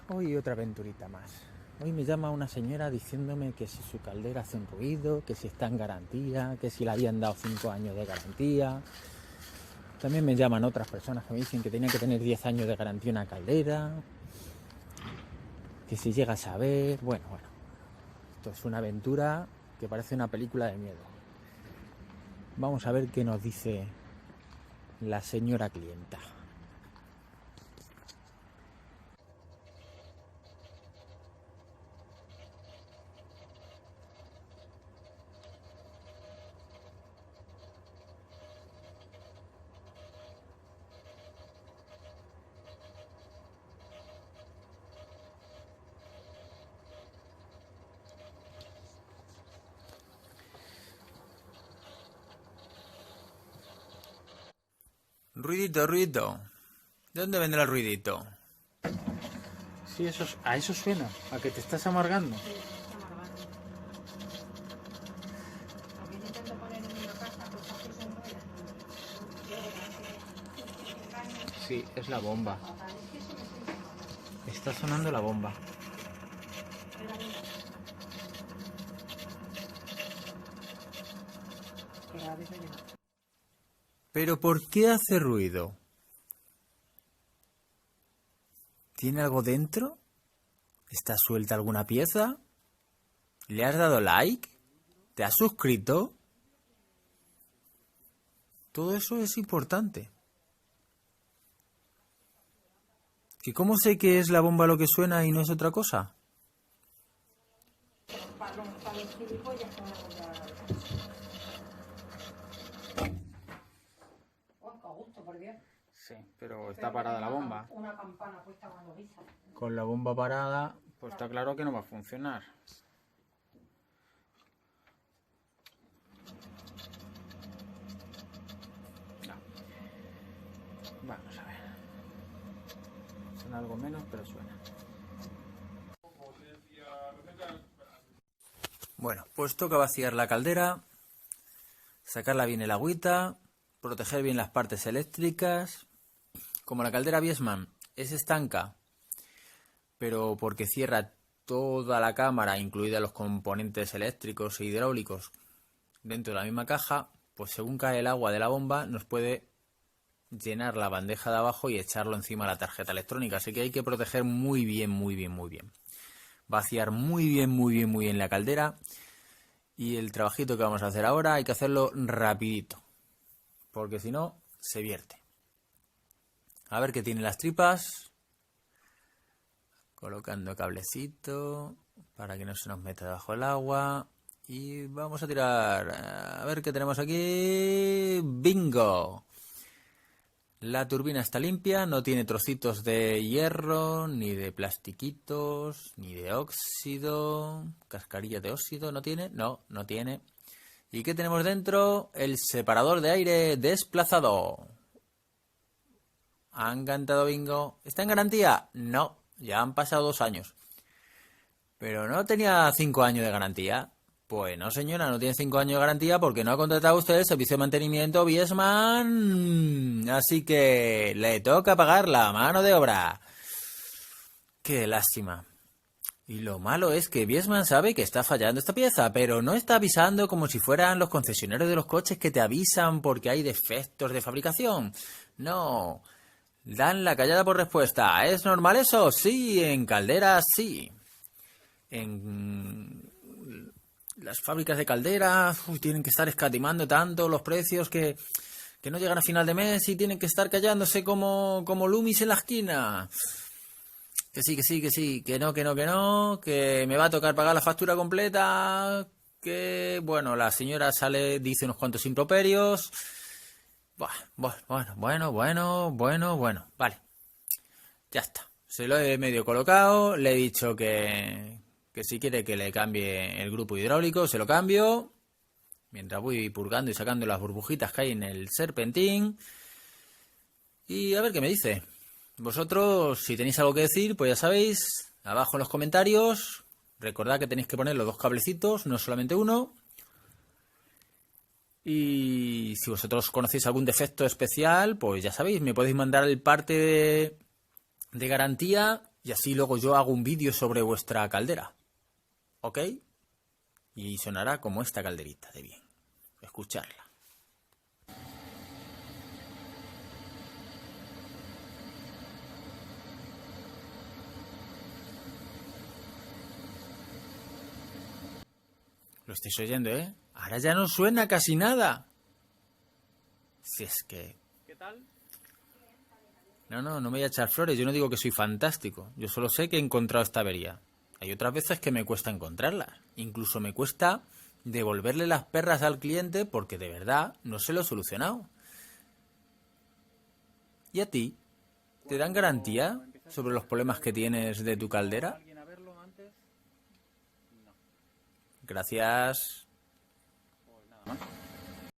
Hoy otra aventurita más. Hoy me llama una señora diciéndome que si su caldera hace un ruido, que si está en garantía, que si le habían dado 5 años de garantía. También me llaman otras personas que me dicen que tenía que tener 10 años de garantía una caldera, que si llega a saber... Bueno, esto es una aventura que parece una película de miedo. Vamos a ver qué nos dice la señora clienta. Ruidito, ruidito. ¿De dónde vendrá el ruidito? Sí, a eso suena, a que te estás amargando. Sí, está amargando. A veces intento poner en una casa cosas que se enrollan. Sí, es la bomba. Fatal, es que eso me siente mal. Está sonando la bomba. Pero mira, que cada vez oye más. ¿Pero por qué hace ruido? ¿Tiene algo dentro? ¿Está suelta alguna pieza? ¿Le has dado like? ¿Te has suscrito? Todo eso es importante. ¿Y cómo sé que es la bomba lo que suena y no es otra cosa? Para los gilipollas que van a comprar la cabeza. Oh, qué gusto, por Dios. Sí, pero Pero una campana puesta cuando avisa. Con la bomba parada, pues está claro que no va a funcionar. No. Vamos a ver. Suena algo menos, pero suena. Bueno, pues toca vaciar la caldera, sacarla bien el agüita, proteger bien las partes eléctricas. Como la caldera Viessmann es estanca, pero porque cierra toda la cámara, incluida los componentes eléctricos e hidráulicos, dentro de la misma caja, pues según cae el agua de la bomba nos puede llenar la bandeja de abajo y echarlo encima de la tarjeta electrónica. Así que hay que proteger muy bien, muy bien, muy bien. Vaciar muy bien, muy bien, muy bien la caldera. Y el trabajito que vamos a hacer ahora hay que hacerlo rapidito, porque si no, se vierte. A ver qué tiene las tripas. Colocando cablecito para que no se nos meta debajo del agua. Y vamos a tirar. A ver qué tenemos aquí. ¡Bingo! La turbina está limpia, no tiene trocitos de hierro, ni de plastiquitos, ni de óxido. Cascarilla de óxido, ¿no tiene? No, no tiene. ¿Y qué tenemos dentro? El separador de aire desplazado. ¿Han cantado bingo? ¿Está en garantía? No, ya han pasado 2 años. ¿Pero no tenía 5 años de garantía? Pues no, señora, no tiene 5 años de garantía porque no ha contratado usted el servicio de mantenimiento Viessmann. Así que le toca pagar la mano de obra. Qué lástima. Y lo malo es que Viessmann sabe que está fallando esta pieza, pero no está avisando como si fueran los concesionarios de los coches que te avisan porque hay defectos de fabricación. No. Dan la callada por respuesta. ¿Es normal eso? Sí, en calderas sí. En las fábricas de calderas tienen que estar escatimando tanto los precios que no llegan a final de mes y tienen que estar callándose como Loomis en la esquina. Que sí, que sí, que sí, que no, que me va a tocar pagar la factura completa, que, bueno, la señora sale, dice unos cuantos improperios. Bueno, vale. Ya está. Se lo he medio colocado, le he dicho que si quiere que le cambie el grupo hidráulico, se lo cambio. Mientras voy purgando y sacando las burbujitas que hay en el serpentín. Y a ver qué me dice. Vosotros, si tenéis algo que decir, pues ya sabéis, abajo en los comentarios. Recordad que tenéis que poner los 2 cablecitos, no solamente uno. Y si vosotros conocéis algún defecto especial, pues ya sabéis, me podéis mandar el parte de garantía Y así luego yo hago un vídeo sobre vuestra caldera. ¿Ok? Y sonará como esta calderita de bien. Escucharla. Lo estáis oyendo, ¿eh? Ahora ya no suena casi nada. Si es que... ¿Qué tal? No me voy a echar flores. Yo no digo que soy fantástico. Yo solo sé que he encontrado esta avería. Hay otras veces que me cuesta encontrarlas. Incluso me cuesta devolverle las perras al cliente porque de verdad no se lo he solucionado. ¿Y a ti? ¿Te dan garantía sobre los problemas que tienes de tu caldera? ¿Alguien a verlo antes? No. Gracias. Pues nada más.